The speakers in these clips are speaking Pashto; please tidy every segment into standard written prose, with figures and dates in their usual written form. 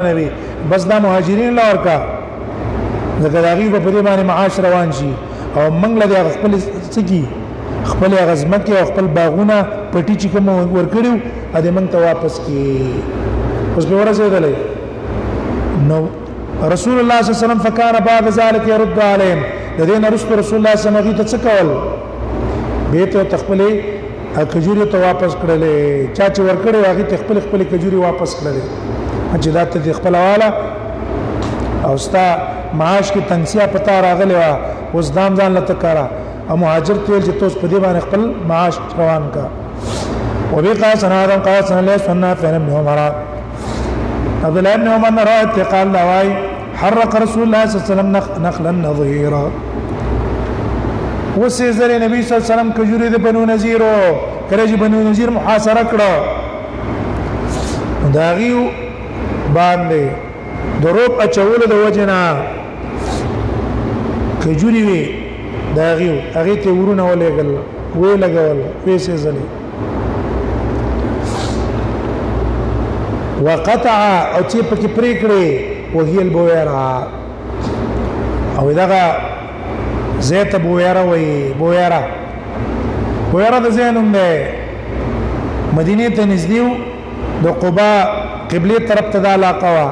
نبی بس دا مهاجرین لور کا ځکه دا غي په دې باندې معاش روان شي او موږ له خپل سکی خپل غزمت او خپل باغونه پټی چې کوم ورکړو ا دې موږ ته واپس کی اوس به ورسېدلې نو رسول الله صلی الله علیه وسلم فكان بعد ذلك يرد عليهم لدينا رسول الله صلی الله علیه وسلم څه کول به ته تخپلې کجوري ته واپس کړلې چا چې ورکړې هغه تخپل کجوري واپس کړلې چې دا ته خپل والا او ستا معاش کې تنسیا پتا راغلی وا اوس دام ځان لته کارا او مهاجر تل چې توس په دې باندې خپل معاش روان کا او به قاس انا ادم قاس له سنه فهم ابن عمر عبد الله بن عمر روایت قال لواي حرق رسول الله صلى الله عليه وسلم نخلا نظيرا وسيزر النبي صلى الله عليه وسلم کجوري د بنو نذیر کله چې بنو نذیر محاصره کړه داغیو باندې دروب اچول د وجنا کجوري وی داغیو هغه ته ورونه ولېګل وې لګول پیسې زلي وقطع او چې پکې پریکړې وهي البويرا او دغه زيت بويرا وي بويرا د زینوم ده مدینه ته نږدې د قباء قبله طرف ته د علاقه وا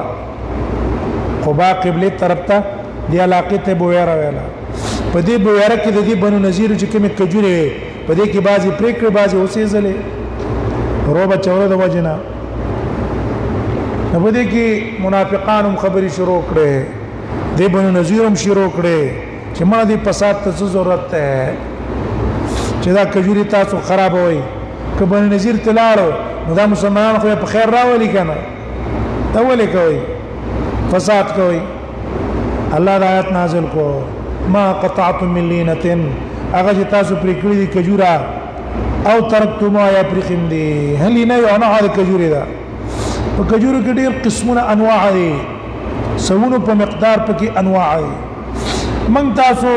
قباء قبله طرف ته دی علاقه ته بويرا ویلا په دې بويرا کې د دې بنو نذیر چې کوم کجوري په دې کې بازي پریکړې بازي اوسې زلې روبه چوره د وجنا په دې کې منافقانو خبري شروع کړې دې بنو نذیرم شروع کړې چې ما دې فساد ته ضرورت ده چې دا کجوري تاسو خراب وي که بنو نذیر تلاړو نو دا مسلمانان خو په خیر راولي کنه دا ولې کوي فساد کوي الله د آیات نازل کو ما قطعتم من لینه هغه چې تاسو پرې کړی دي کجورا او ترکتم یا پرې دي هلی نه یو نه هغه کجوري دا په کجورو کې ډېر قسمونه انواع دي سونو په مقدار پکې انواع دي من تاسو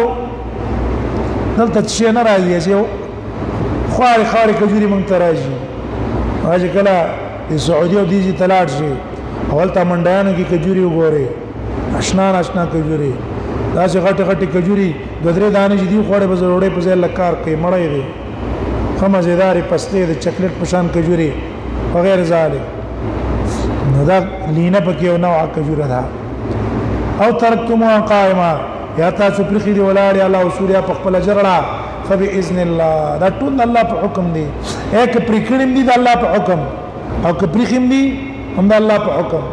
دلته شي نه راځي چې خواري کجوري من تراجي واجه کله د سعودي او دیجی تلاړ شي اول تا منډیانو کې کجوري وګوري آشنا کجوري دا چې غټه کجوري د درې دانې چې دی خوړې په زړوړې په ځای لکار کوي مړې دي خمه زیداري پسلې د چاکلیټ پشان کجوري وغیر ذالک نو دا لینه پکې یو نوع کجوره ده او ترکتم قائما یا تاسو پرخې دی ولاړ الله اصول یا په خپل جرړه فباذن الله دا ټول الله په حکم دی ایک پرکړم دي د الله په حکم او که پرخم دي هم د الله په حکم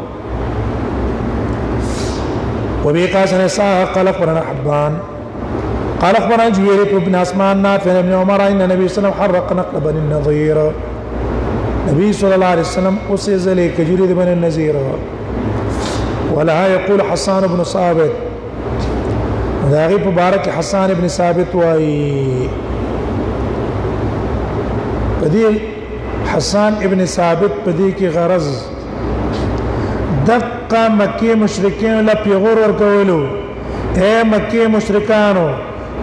وبقاسنا ساق قال اخبرنا حبان قال اخبرنا جويرية بن اسمان نافع بن عمر ان النبي صلى الله عليه وسلم حرق نقل بني النظير النبي صلى الله عليه وسلم اسزل كجريد بني النذير ولها يقول حسان بن ثابت داغي مبارك حسان بن ثابت واي بدي حسان ابن ثابت بدي کی غرض دقه مکه مشرکین له پیغور ورکولو اے مکه مشرکانو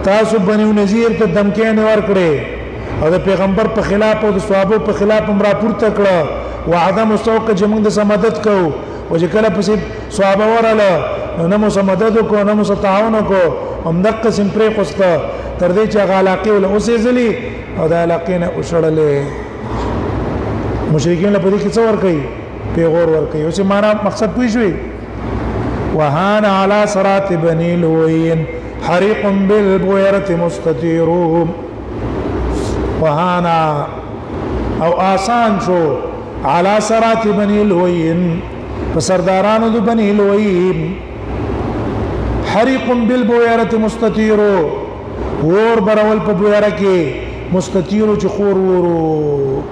تاسو بنو نذیر ته دمکین ورکړي او د پیغمبر په خلاف او د صحابه په خلاف امر پورته کړه وعده مسوق جمع د سمادت کو او چې کله پسې صحابه وراله نو مو سمادت کو نو مو تعاون کو هم دقه سم پرې خوسته تر دې چې غلاقي ول اوسې زلي او د علاقینه وشړلې مشرکین له پدې کې څو ور کوي پیغور ور کوي او چې معنا مقصد پوي شوي وهان على صراط بني لوين حريق بالبويرة مستطير وهان او آسان شو على صراط بني لوين فسردارانو د بني لوين حريق بالبويرة مستطير ور برول په بويره کې مستطير چې خور ورو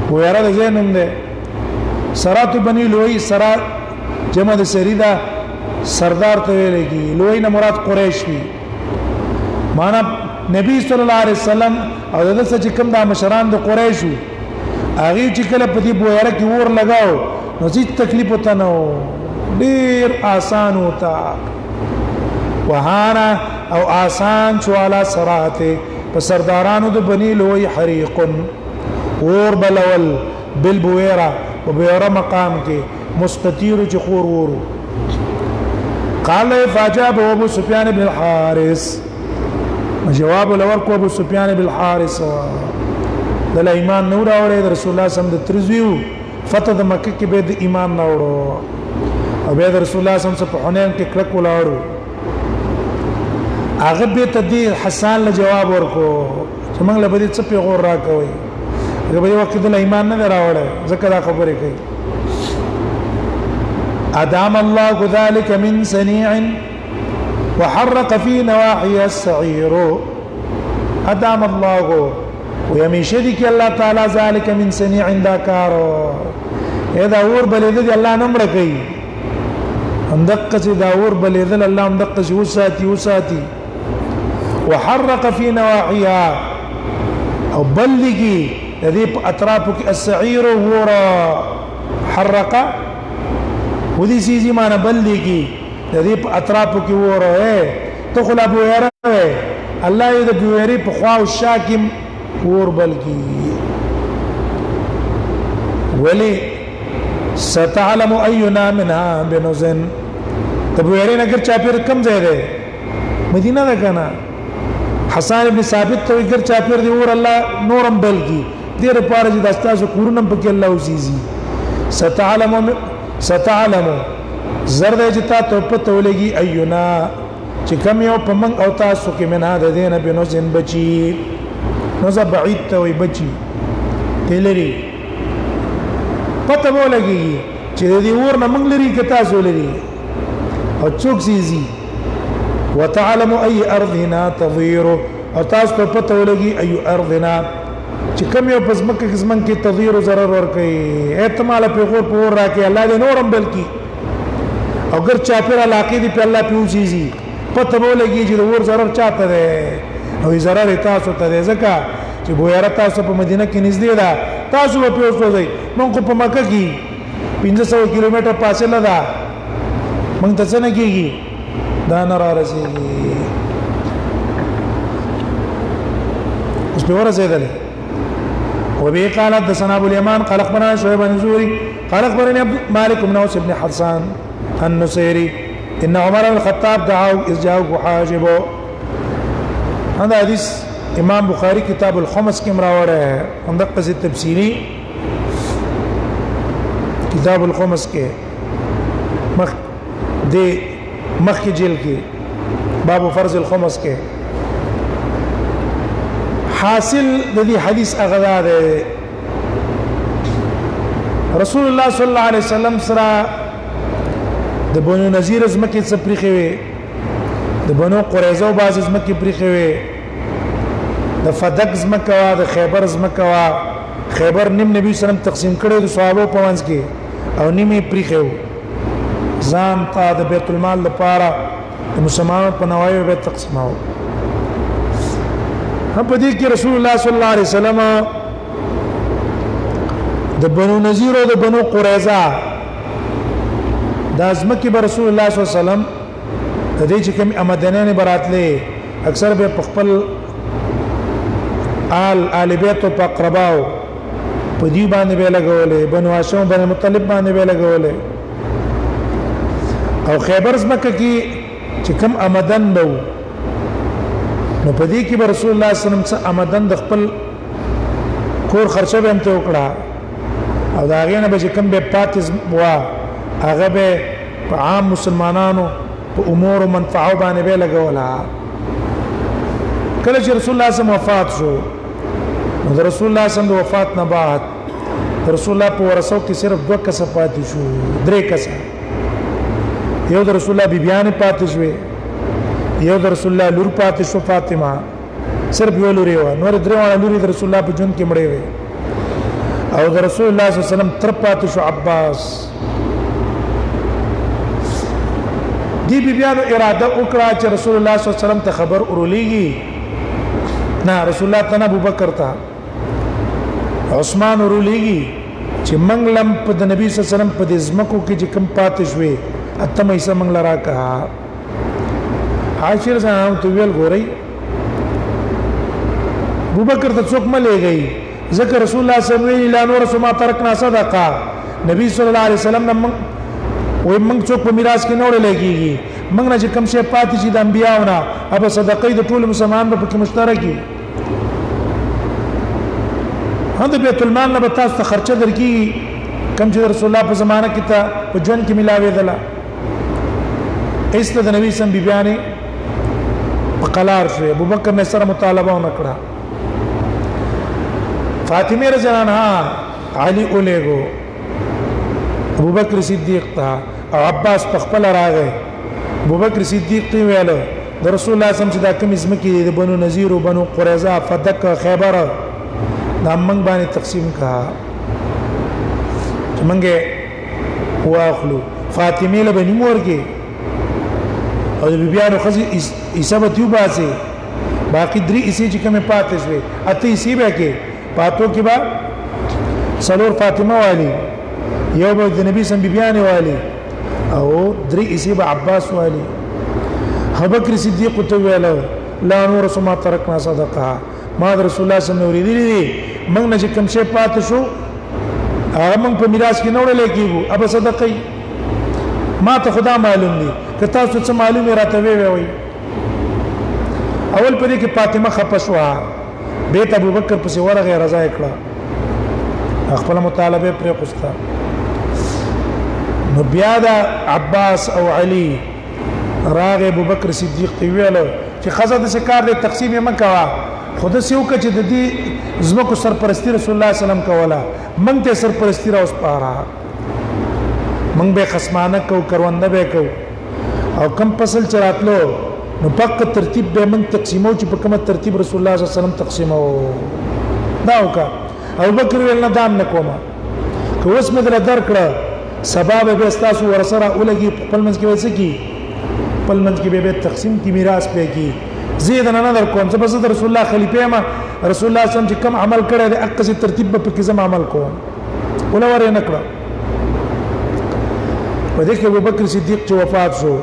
بويره د زینم ده سرات بني لوی سرا جمع د سریدا سردار ته ویل کی لوی نه مراد قریش دي معنا نبی صلی الله علیه وسلم او د څه کوم د مشران د قریشو هغه چې کله په دې بويره کې ور لگاو نو هیڅ تکلیف وته نو ډیر آسان ہوتا وهانا او آسان شو علی سراته په سردارانو د بنی لوی حریق اور بلول بالبويره او بیره مقام کې مستطیر چې خور ورو قال فاجاب ابو سفيان بن الحارث جواب لور کو ابو سفيان بن الحارث دل ایمان نور اورې رسول الله صلی الله علیه وسلم د ترزیو فتح د مکه کې به د ایمان نوړو او به رسول الله صلی الله علیه وسلم په حنین کې کلک ولاړو هغه به تدی حسان له جواب ورکو چې موږ له بده څه پیغور راکوي هغه به وخت د ایمان نه راوړل ځکه دا خبره کوي ادام الله ذلك من سنيع وحرق في نواحي السعير ادام الله ويمشدك الله تعالى ذلك من سنيع ذكر اذا اور بلید الله نمر کوي اندقه دا اور بلید الله اندقه وساتي وحرق في نواحيها او بلغي الذي اطرافك السعير ورا حرق ودي سيزي ما نبلغي الذي اطرافك ورا تخل ابو هريره الله يد ابو هريره بخوا الشاكم ور بلغي ولي ستعلم اينا منها بنزن ابو هريره اگر چاپیر کم ځای ده مدینه ده کنه حسان ابن ثابت تو اگر چاپیر دی اور الله نورم بلگی دیر پاره چې داستا سو کورنم پکې الله وزيزي ستعلم زرد جتا تو پته ولګي ايونا چې کم یو پمن او تاسو کې من هذا دین بنو زن بچي نو ز بعید ته وي بچي تلري پته ولګي چې دې اور نه منګ لري کې تاسو لري او څوک زيزي وتعلم اي ارضنا تضير او تاسو ته پته ولګي اي ارضنا چې کوم یو پزمکه قسمن کې تضير ضرر ور کوي احتمال په غور پور راکې الله دې نورم بلکی او ګر چا پر علاقې دې په الله پیوځي پته ولګي چې ور ضرر چاته ده او ضرر تاسو ته ده ځکه چې بویاره تاسو په مدینه کې نږدې ده تاسو په پیوځي مونږ په مکه کې 500 کیلومتر فاصله ده مونږ ته څنګه کېږي دا نرا رسیږي اوس په ورسېدل وبه قال حدثنا ابو اليمان قال اخبرنا شعيب بن زوري قال اخبرني مالك بن اوس بن حسان النصيري ان عمر بن الخطاب دعاه اذ جاءه حاجبه هذا حديث امام بخاري كتاب الخمس کې مراوړه ہے اندق قصه تفسیری کتاب الخمس کې مخ دې مخ کې جیل کې باب فرض الخمس کې حاصل د دې حدیث اغدا ده رسول الله صلی الله علیه وسلم سره د بنو نذیر زمکه څپریخي وي د بنو قریظه باز زمکه پریخي وي د فدق زمکه وا د خیبر زمکه وا خیبر نیم نبی صلی الله علیه وسلم تقسیم کړي د صحابه په منځ کې او نیمه پریخي ځان ته د بیت المال لپاره د مسلمانانو په نوایو به تقسیماو هم په دې کې رسول الله صلی الله علیه وسلم د بنو نذیر او د بنو قریظه د ازمکه به رسول الله صلی الله علیه وسلم د دې چې کوم امدنان براتلې اکثر به خپل آل بیت او اقرباو په دې باندې به لګولې بنو هاشم بنو مطلب باندې به لګولې او خیبر زمکه کې چې کوم آمدن نو نو په دې کې به رسول الله صلی الله علیه وسلم آمدن د خپل کور خرچه به هم ته وکړه او دا غینه به چې کوم به پاتې وا هغه به په عام مسلمانانو په امور او منفعه باندې به لګولا کله چې رسول الله صلی الله علیه وسلم وفات شو نو رسول الله صلی الله علیه وسلم وفات نه بعد رسول الله په ورثو کې صرف 2 کس پاتې شو 3 کس یو د رسول الله بیبیان پاتې شوې یو د رسول الله لور پاتې شو فاطمه صرف یو لوري و نور درې وړه لوري د رسول الله په جون کې مړې وې او د رسول الله صلی الله علیه وسلم تر پاتې شو عباس دی بیبیانو اراده وکړه چې رسول الله صلی الله علیه وسلم ته خبر ورولېږي نه رسول الله ته ابو بکر ته عثمان ورولېږي چې منګلم په د نبی صلی الله علیه وسلم په دې ځمکو کې چې کم پاتې شوې اتمه ایسه منګل راکا عاشر سلام تو ویل ګورئ ابو بکر ته څوک ملي گئی ذکر رسول الله صلی الله علیه وسلم لا نور سما ترکنا صدقه نبی صلی الله علیه وسلم نن وای موږ څوک په میراث کې نه وړل کېږي موږ نه چې کوم شی پاتې شي د انبیاونه اب صدقې د ټول مسلمان په کې مشترکي هغه بیت المال نه به تاسو ته خرچه درکې کم چې رسول الله په زمانہ کې ته په ژوند کې ملاوي دله ایسته د نبی سم بیبیانه په قلار شو ابو بکر نے سره مطالبه وکړه فاطمه رضی الله عنها علي اولېګو ابو بکر صدیق ته او عباس په خپل راغی ابو بکر صدیق ته ویل د رسول الله سم چې دا کوم اسم کې د بنو نذیر او بنو قریظه فدک خیبر دا موږ باندې تقسیم کا چې موږ واخلو فاطمه له بني مورګي او د بیبيانو خزي حساب تیو باسي باقي درې اسی چې کومه پاتې شوي اته اسی به کې پاتو کې با سلور فاطمه والی یو به د نبی سم بیبيانه والی او درې اسی به عباس والی ابو بکر صدیق ته ویل لا نور سما ترکنا صدقه ما رسول الله صلی الله علیه وسلم ورېدلی موږ نه چې کوم شی پاتې شو هغه موږ په میراث کې نه وړل کېږو اب صدقې ما ته خدا معلوم دي که تاسو څه معلومه راته وی اول پرې کې فاطمه خپشوا بیت ابو بکر پسې ورغه رضا کړه خپل مطالبه پر قستا نو بیا دا عباس او علي راغ ابو بکر صدیق ویل چې خزه د کار د تقسیم یې مکوا خود سیو که چې د دې زمکو سرپرستی رسول الله صلی الله علیه وسلم کوله موږ ته سرپرستی را اوس پاره موږ به خصمانه کو کرونده به کو او کم فصل چراتلو نو پک ترتیب به موږ تقسیمو چې په کومه ترتیب رسول الله صلی الله علیه وسلم تقسیمو دا وکا ابو بکر ویل نه دام نکوما که اوس مې در درکړه سبب به تاسو ورسره ولګي خپل منځ کې وځي کی خپل منځ کې به تقسیم کی میراث په کی زید نه در کوم څه بس رسول الله خلیفہ ما رسول الله صلی الله علیه وسلم چې کوم عمل کړی د اقصی ترتیب په کې زم عمل کوم ولا ور نه کړه په دې کې ابو بکر صدیق چې وفات شو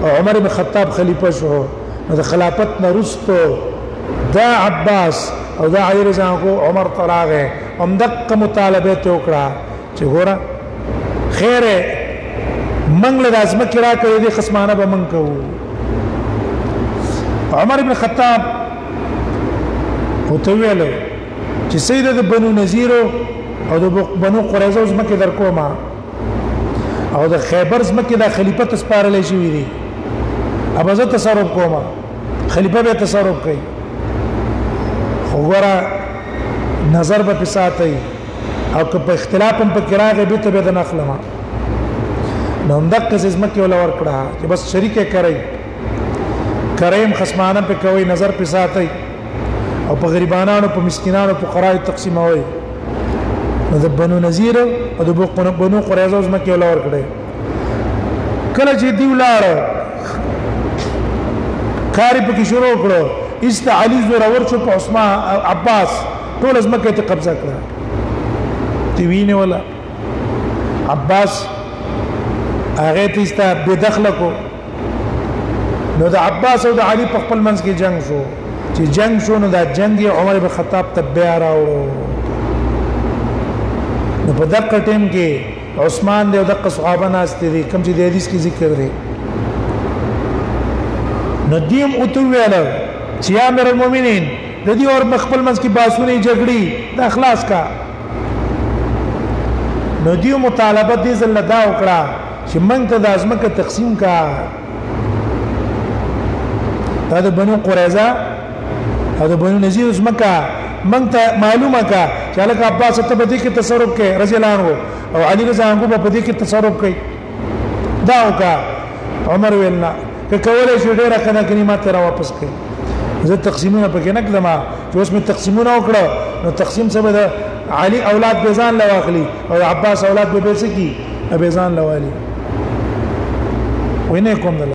او عمر بن خطاب خلیفہ شو نو د خلافت نه وروسته دا عباس او دا علی رضی الله عنه عمر طراغه هم دغه مطالبه ته وکړه چې ګوره خیره منګل لازم کړه کړې دي خصمانه به من کوو عمر بن خطاب وتویل چې سید د بنو نذیر او د بنو قریظه زمکه در کومه او د خیبر زمکه د خلیفہ تسپارل شي وی دي ابازه تصرف کومه خلیفہ به تصرف کوي وګوره نظر به پساتای او که په اختلاف هم په کراغه به ته به نخلمه نو دغه زمکه ولا ور کړه چې بس شریکه کوي کریم خصمانه په کوي نظر په ساتي او په غریبانو په مسکینانو په قرای تقسیموي نو د بنو نذیر او د بنو قریظه اوس مکه ولا ور کړي کله چې دی ولاړ کاری په کې شروع کړو است علی زور ورچو په عثمان عباس ټول از مکه ته قبضه کړه دی وینه ولا عباس هغه ته است به دخل کو نو د عباس او د علي په خپل منځ کې جنگ شو چې جنگ شو نو دا جنگ عمر بن خطاب ته بیا راوړو نو په دغه ټیم کې عثمان دی او دغه صحابه ناس دي کوم چې د حدیث کې ذکر دی نو دیم او تو ویل چې یا امیر المؤمنین د دې اور خپل منځ کې باسونه جګړې د اخلاص کا نو دیو مطالبه دې زله دا وکړه چې موږ ته د ازمکه تقسیم کا دا د بنو قریظه او د بنو نذیر ازمکه موږ ته معلومه کا چې لکه عباس ته په دې کې تصرف کوي رضی الله عنه او علي رضی الله عنه په دې کې تصرف کوي دا وکا عمر ویلنا که کولای شي ډیره کنه کلمات را واپس کوي زه تقسیمونه پکې نه کړم چې اوس مې تقسیمونه وکړه نو تقسیم سبب د علي اولاد بیزان لواخلي او عباس اولاد به بیسکی بیزان لوالي وینه کوم